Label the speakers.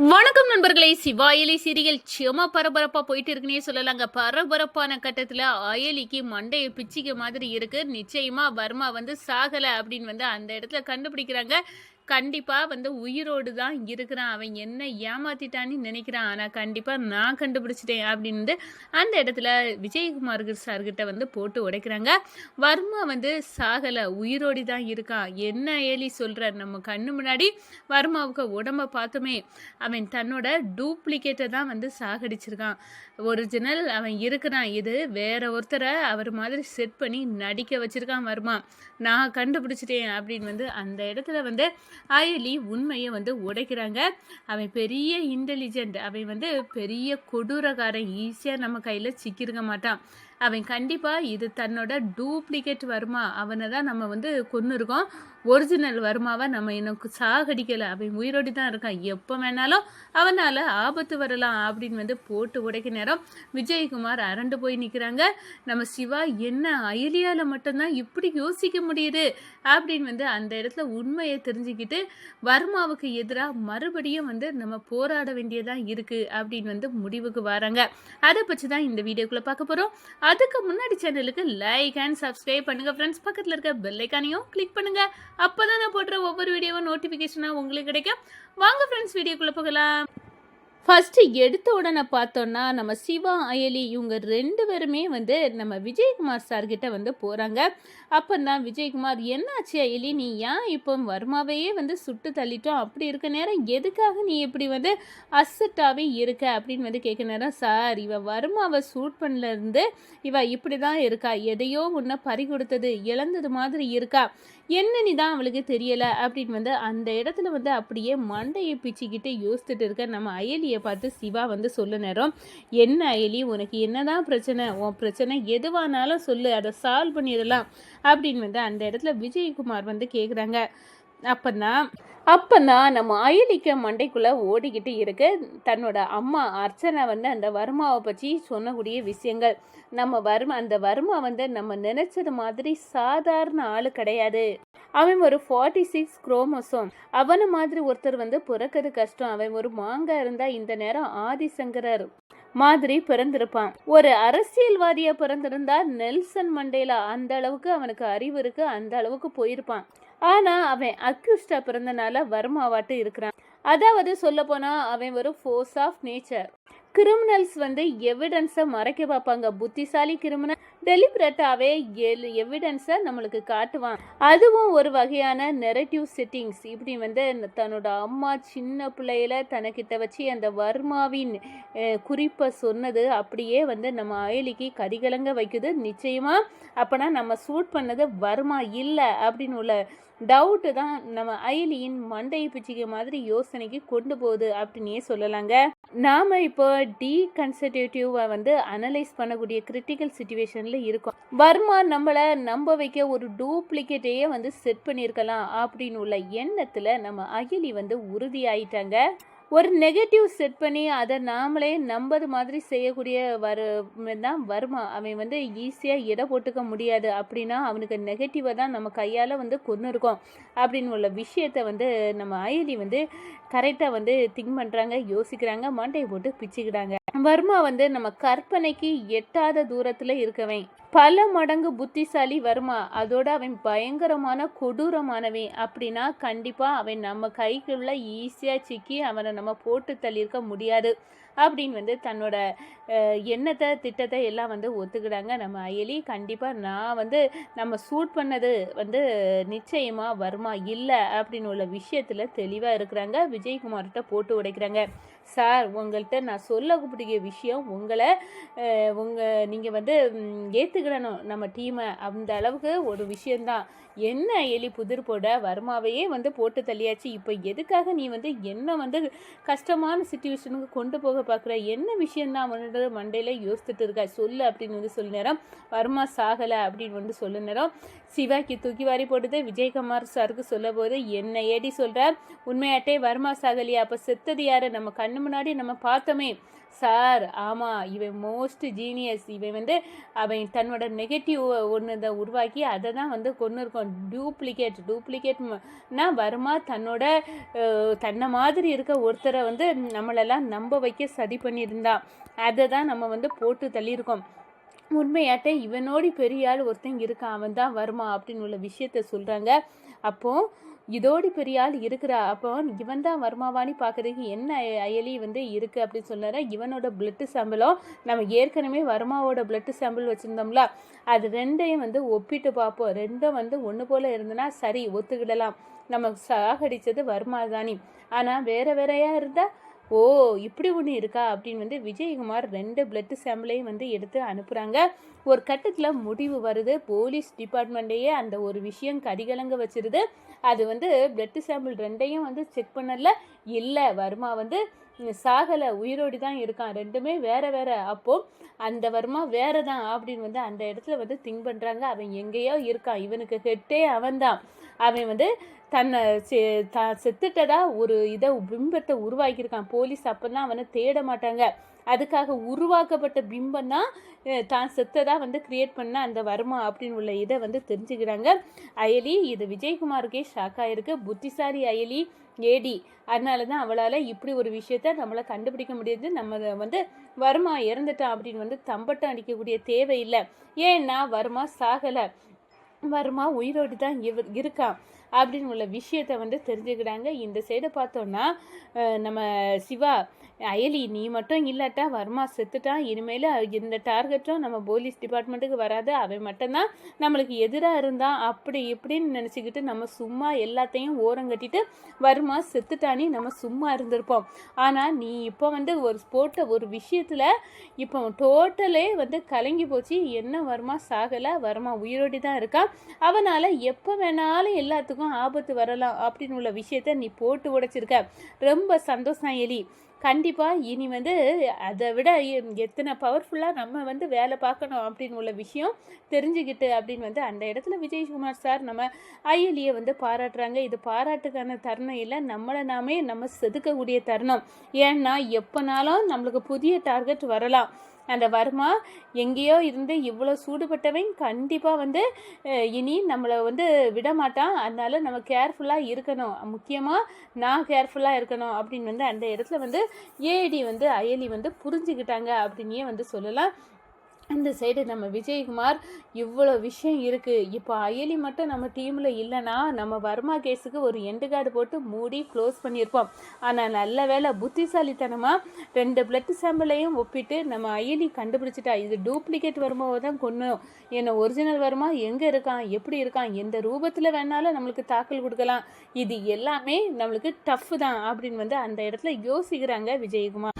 Speaker 1: வணக்கம் நண்பர்களே. சிவா அயலி சீரியல் சும்மா பரபரப்பா போயிட்டு இருக்குன்னே சொல்லலாங்க. பரபரப்பான கட்டத்துல அயலிக்கு மண்டைய பிச்சிக்க மாதிரி இருக்கு. நிச்சயமா வர்மா சாகல அப்படின்னு அந்த இடத்துல கண்டுபிடிக்கிறாங்க. கண்டிப்பா உயிரோடு தான் இருக்கிறான். அவன் என்ன ஏமாத்திட்டான்னு நினைக்கிறான். ஆனா கண்டிப்பா நான் கண்டுபிடிச்சிட்டேன் அப்படின்னு அந்த இடத்துல விஜயகுமார் சார்கிட்ட போட்டு உடைக்கிறாங்க. வர்மா சாகல, உயிரோடி தான் இருக்கான். என்ன ஏலி சொல்ற? நம்ம கண்ணு முன்னாடி வர்மாவுக்கு உடம்ப பார்த்துமே அவன் தன்னோட டூப்ளிகேட்டை தான் சாகடிச்சிருக்கான். ஒரிஜினல் அவன் இருக்கிறான். இது வேற ஒருத்தரை அவர் மாதிரி செட் பண்ணி நடிக்க வச்சிருக்கான் வர்மா. நான் கண்டுபிடிச்சிட்டேன் அப்படின்னு அந்த இடத்துல அயலி உண்மையை உடைக்கிறாங்க. அவன் பெரிய இன்டெலிஜென்ட். அவன் பெரிய கொடூரக்காரன். ஈஸியாக நம்ம கையில் சிக்கிருக்க மாட்டான். அவன் கண்டிப்பாக இது தன்னோட டூப்ளிகேட் வர்மா. அவனை தான் நம்ம கொன்று இருக்கோம். ஒரிஜினல் வர்மாவை நம்ம எனக்கு சாகடிக்கலை. அவன் உயிரோடி தான் இருக்கான். எப்போ வேணாலும் அவனால் ஆபத்து வரலாம் அப்படின்னு போட்டு உடைக்க நேரம் விஜயகுமார் அரண்டு போய் நிற்கிறாங்க. நம்ம சிவா என்ன அயலியால் மட்டும்தான் இப்படி யோசிக்க முடியுது அப்படின்னு அந்த இடத்துல உண்மையை தெரிஞ்சுக்கிட்டு வர்மாவுக்கு எதிராக மறுபடியும் நம்ம போராட வேண்டியதாக இருக்குது அப்படின்னு முடிவுக்கு வராங்க. அதை பற்றி தான் இந்த வீடியோக்குள்ளே பார்க்க போகிறோம். அதுக்கு முன்னாடி சேனலுக்கு லைக் அண்ட் சப்ஸ்கிரைப் பண்ணுங்க ஃப்ரெண்ட்ஸ். பக்கத்தில் இருக்க பெல் ஐக்கானையும் கிளிக் பண்ணுங்க. அப்பதான் நான் போடுற ஒவ்வொரு வீடியோவும் நோட்டிபிகேஷனா உங்களுக்கு கிடைக்கும். வாங்க ஃப்ரெண்ட்ஸ், வீடியோக்குள்ள போகலாம். ஃபஸ்ட்டு எடுத்த உடனே பார்த்தோன்னா நம்ம சிவா அயலி இவங்க ரெண்டு பேருமே நம்ம விஜயகுமார் சார்கிட்ட போகிறாங்க. அப்போ தான் விஜயகுமார், என்னாச்சு அயலி, நீ ஏன் இப்போ வர்மாவையே சுட்டு தள்ளிட்டோம், அப்படி இருக்க நேரம் எதுக்காக நீ இப்படி அசட்டாகவே இருக்க அப்படின்னு கேட்க நேரம், சார் இவ வர்மாவை சூட் பண்ணலேருந்து இவ இப்படி தான் இருக்கா, எதையோ ஒன்று பறி கொடுத்தது இழந்தது மாதிரி இருக்கா, என்னன்னு தான் அவளுக்கு தெரியலை அப்படின்னு அந்த இடத்துல அப்படியே மண்டையை பிச்சுக்கிட்டு யோசிச்சுட்டு இருக்க நம்ம அயலியை பார்த்து சிவா சொல்ல நேரம், என்ன அயலி, உனக்கு என்னதான் பிரச்சனை, உன் பிரச்சனை எதுவானாலும் சொல்லு, அதை சால்வ் பண்ணிடலாம் அப்படின்னு அந்த இடத்துல விஜயகுமார் கேட்குறாங்க. அப்பந்தான் நம்ம அயலிக்க மண்டைக்குள்ளே ஓடிக்கிட்டு இருக்கு தன்னோட அம்மா அர்ச்சனா அந்த வர்மாவை பற்றி சொன்னக்கூடிய விஷயங்கள். அந்த வர்மா நம்ம நினைச்சது மாதிரி சாதாரண ஆளு கிடையாது. அவன் ஒரு 46 குரோமோசோம். அவனை மாதிரி ஒருத்தர் பிறக்கிறது கஷ்டம். அவன் ஒரு மாங்காய் இருந்தா இந்த நேரம் ஆதிசங்கரர் மாதிரி பிறந்திருப்பான். ஒரு அரசியல்வாதியா பிறந்திருந்தா நெல்சன் மண்டேலா அந்த அளவுக்கு அவனுக்கு அறிவு இருக்கு, அந்த அளவுக்கு போயிருப்பான். ஆனா அவன் அக்யூஸ்டா பிறந்தனால வர்மாவாட்டு இருக்கிறான். அதாவது சொல்ல போனா அவன் ஒரு ஃபோர்ஸ் ஆஃப் நேச்சர். கிரிமினல்ஸ் எவிடன்ஸை மறைக்க பார்ப்பாங்க. புத்திசாலி கிரிமினல் டெலிபரேட்டாவே எவிடன்ஸை நம்மளுக்கு காட்டுவான். அதுவும் ஒரு வகையான நெரட்டிவ் செட்டிங்ஸ். இப்படி தன்னோட அம்மா சின்ன பிள்ளையில தனக்கிட்ட வச்சு அந்த வர்மாவின் குறிப்பை சொன்னது அப்படியே நம்ம அயலிக்கு கதிகலங்க வைக்குது. நிச்சயமா அப்பனா நம்ம சூட் பண்ணது வர்மா இல்லை அப்படின்னு உள்ள டவுட்டு தான் நம்ம அயலியின் மண்டையை பிச்சிக்க மாதிரி யோசனைக்கு கொண்டு போகுது அப்படின்னே சொல்லலாங்க. நாம இப்போ டீகன்சர்வேட்டிவா அனலைஸ் பண்ணக்கூடிய கிரிட்டிக்கல் சிச்சுவேஷன்ல இருக்கோம். வர்மா நம்மளை நம்ப வைக்க ஒரு டூப்ளிகேட்டையே செட் பண்ணியிருக்கலாம் அப்படின்னு உள்ள எண்ணத்துல நம்ம அயலி உறுதியாயிட்டாங்க. ஒரு நெகட்டிவ் செட் பண்ணி அதை நாமளே நம்பது மாதிரி செய்யக்கூடிய தான் வர்மா. அவன் ஈஸியாக எடை போட்டுக்க முடியாது. அப்படின்னா அவனுக்கு நெகட்டிவாக தான் நம்ம கையால் கொண்டு இருக்கோம் அப்படின்னு உள்ள விஷயத்த நம்ம அயலி கரெக்டாக திங்க் பண்ணுறாங்க, யோசிக்கிறாங்க, மண்டையை போட்டு பிச்சுக்கிட்டாங்க. வர்மா நம்ம கற்பனைக்கு எட்டாத தூரத்தில் இருக்கவன். பல மடங்கு புத்திசாலி வர்மா. அதோட அவன் பயங்கரமான கொடூரமானவன். அப்படின்னா கண்டிப்பாக அவன் நம்ம கைக்குள்ள ஈஸியாக சிக்கி அவனை நம்ம போட்டு தள்ளியிருக்க முடியாது அப்படின்னு தன்னோட எண்ணத்தை திட்டத்தை எல்லாம் ஒத்துக்கிட்டாங்க நம்ம அயலி. கண்டிப்பாக நான் நம்ம சூட் பண்ணது நிச்சயமாக வர்மா இல்லை அப்படின்னு உள்ள விஷயத்தில் தெளிவாக இருக்கிறாங்க. விஜயகுமார்கிட்ட போட்டு உடைக்கிறாங்க. சார், உங்கள்கிட்ட நான் சொல்லக்கூடிய விஷயம் நீங்கள் ஏற்றுக்கிடணும் நம்ம டீமை. அந்த அளவுக்கு ஒரு விஷயந்தான். என்ன எலி புதிர் போட வர்மாவையே போட்டு தள்ளியாச்சு. இப்போ எதுக்காக நீ என்ன கஷ்டமான சிச்சுவேஷனுக்கு கொண்டு போக பார்க்குற? என்ன விஷயந்தான் மண்டையில் யோசிச்சுட்டு இருக்கா, சொல்லு அப்படின்னு சொல்ல நேரம், வர்மா சாகலை அப்படின்னு சொல்ல நேரம் சிவாக்கு தூக்கி வாரி போட்டது விஜயகுமார் சாருக்கு சொல்ல போது, என்ன ஏடி சொல்கிற, உண்மையாட்டே வர்மா சாகலையா? அப்போ செத்தது யாரு? நம்ம கண்ணு முன்னாடி நம்ம பார்த்தோமே சார். ஆமாம், இவன் மோஸ்ட் ஜீனியஸ். இவன் அவன் தன்னோட நெகட்டிவ் ஒன்று உருவாக்கி அதை தான் கொண்டு இருக்கோம். டூப்ளிகேட்னா வர்மா தன்னை மாதிரி இருக்க ஒருத்தரை வந்து நம்மளெல்லாம் நம்ப வைக்க சதி பண்ணியிருந்தா. அதை தான் நம்ம வந்து போட்டு தள்ளியிருக்கோம். உண்மையாட்ட இவனோடி பெரிய ஆள் ஒருத்தன் இருக்கான், அவன் தான் வர்மா அப்படின்னு உள்ள விஷயத்த சொல்கிறாங்க. அப்போ இதோடி பெரிய ஆள் இருக்கிறா, அப்போ இவன் தான் வர்மாவானி பார்க்கறதுக்கு என்ன அயலி வந்து இருக்குது அப்படின்னு சொன்னார. இவனோட பிளட்டு சாம்பிளும் நம்ம ஏற்கனவே வர்மாவோட பிளட்டு சாம்பிள் வச்சுருந்தோம்ல, அது ரெண்டையும் வந்து ஒப்பிட்டு பார்ப்போம். ரெண்டும் வந்து ஒன்று போல் இருந்ததுன்னா சரி ஒத்துக்கிடலாம், நம்ம சாகடித்தது வர்மா தானி. ஆனால் வேறு வேறையாக இருந்தால் ஓ இப்படி ஒன்று இருக்கா அப்படின்னு வந்து விஜயகுமார் 2 பிளட் சாம்பிளையும் வந்து எடுத்து அனுப்புகிறாங்க. ஒரு கட்டத்தில் முடிவு வருது. போலீஸ் டிபார்ட்மெண்ட்டையே அந்த ஒரு விஷயம் கடிகலங்க வச்சிருது. அது வந்து பிளட் சாம்பிள் 2ஐயும் வந்து செக் பண்ணல, இல்லை வர்மா வந்து சாகலை, உயிரோடி தான் இருக்கான், ரெண்டுமே வேற வேற. அப்போது அந்த வர்மா வேற தான் அப்படின்னு வந்து அந்த இடத்துல வந்து திங்க் பண்ணுறாங்க. அவன் எங்கேயோ இருக்கான், இவனுக்கு ஹெட்டே அவன் தான். அவன் வந்து தன்னை செத்துட்டதா ஒரு பிம்பத்தை உருவாக்கியிருக்கான். போலீஸ் அப்போ தான் அவனை தேட மாட்டாங்க. அதுக்காக உருவாக்கப்பட்ட பிம்பம் தான் தான் செத்ததா வந்து கிரியேட் பண்ண அந்த வர்மா அப்படின்னு உள்ள இதை வந்து தெரிஞ்சுக்கிறாங்க. அயலி இது விஜயகுமாருக்கே ஷாக் ஆகிருக்கு. புத்திசாலி அயலி ஏடி, அதனால தான் அவளால் இப்படி ஒரு விஷயத்த நம்மளை கண்டுபிடிக்க முடியாது. நம்ம வந்து வர்மா இறந்துட்டான் அப்படின்னு வந்து தம்பட்டம் அடிக்கக்கூடிய தேவையில்லை. ஏன்னா வர்மா சாகலை, வர்மா உயிரோடு தான் இருக்கான் அப்படின்னு உள்ள விஷயத்த வந்து தெரிஞ்சுக்கிறாங்க. இந்த சைடை பார்த்தோன்னா நம்ம சிவா, அயலி நீ மட்டும் இல்லாட்டா வர்மா செத்துட்டான், இனிமேல் இந்த டார்கெட்டும் நம்ம போலீஸ் டிபார்ட்மெண்ட்டுக்கு வராது, அவன் மட்டும்தான் நம்மளுக்கு எதிராக இருந்தான் அப்படி இப்படின்னு நினச்சிக்கிட்டு நம்ம சும்மா எல்லாத்தையும் ஓரங்கட்டிட்டு வர்மா செத்துட்டானி நம்ம சும்மா இருந்திருப்போம். ஆனால் நீ இப்போ வந்து போட்ட ஒரு விஷயத்தில் இப்போ டோட்டலே வந்து கலங்கி போச்சு. என்ன வர்மா சாகலை, வர்மா உயிரோடி தான் இருக்கான், அவனால் எப்போ வேணாலும் எல்லாத்துக்கும் ஆபத்து வரலாம் அப்படின்னு உள்ள விஷயத்த நீ போட்டு உடைச்சிருக்க. ரொம்ப சந்தோஷம் எலி. கண்டிப்பாக இனி வந்து அதை விட எத்தனை பவர்ஃபுல்லாக நம்ம வந்து வேலை பார்க்கணும் அப்படின்னு உள்ள விஷயம் தெரிஞ்சுக்கிட்டு அப்படின்னு வந்து அந்த இடத்துல விஜயகுமார் சார் நம்ம அயலியை வந்து பாராட்டுறாங்க. இது பாராட்டுக்கான தருணம் இல்லை, நம்மளை நாமே நம்ம செதுக்கக்கூடிய தருணம். ஏன்னா எப்போனாலும் நம்மளுக்கு புதிய டார்கெட் வரலாம். அந்த வர்மா எங்கேயோ இருந்து இவ்வளோ சூடுபட்டவன் கண்டிப்பாக வந்து இனி நம்மளை வந்து விடமாட்டான். அதனால நம்ம கேர்ஃபுல்லாக இருக்கணும், முக்கியமாக நான் கேர்ஃபுல்லாக இருக்கணும் அப்படின்னு வந்து அந்த இடத்துல வந்து ஏடி வந்து அயலி வந்து புரிஞ்சுக்கிட்டாங்க அப்படின்னே வந்து சொல்லலாம். அந்த சைடு நம்ம விஜயகுமார் இவ்வளோ விஷயம் இருக்குது, இப்போ அயலி மட்டும் நம்ம டீமில் இல்லைன்னா நம்ம வர்மா கேஸுக்கு ஒரு எண்டு கார்டு போட்டு மூடி க்ளோஸ் பண்ணியிருப்போம். ஆனால் நல்ல வேலை புத்திசாலித்தனமாக 2 பிளட் சாம்பிளையும் ஒப்பிட்டு நம்ம அயலி கண்டுபிடிச்சிட்டா. இது டூப்ளிகேட் வர்மாவை தான் கொன்னோம், ஏன்னா ஒரிஜினல் வர்மா எங்கே இருக்கான், எப்படி இருக்கான், எந்த ரூபத்தில் வேணாலும் நம்மளுக்கு தாக்கல் கொடுக்கலாம், இது எல்லாமே நம்மளுக்கு டஃப் தான் அப்படின்னு வந்து அந்த இடத்துல யோசிக்கிறாங்க விஜயகுமார்.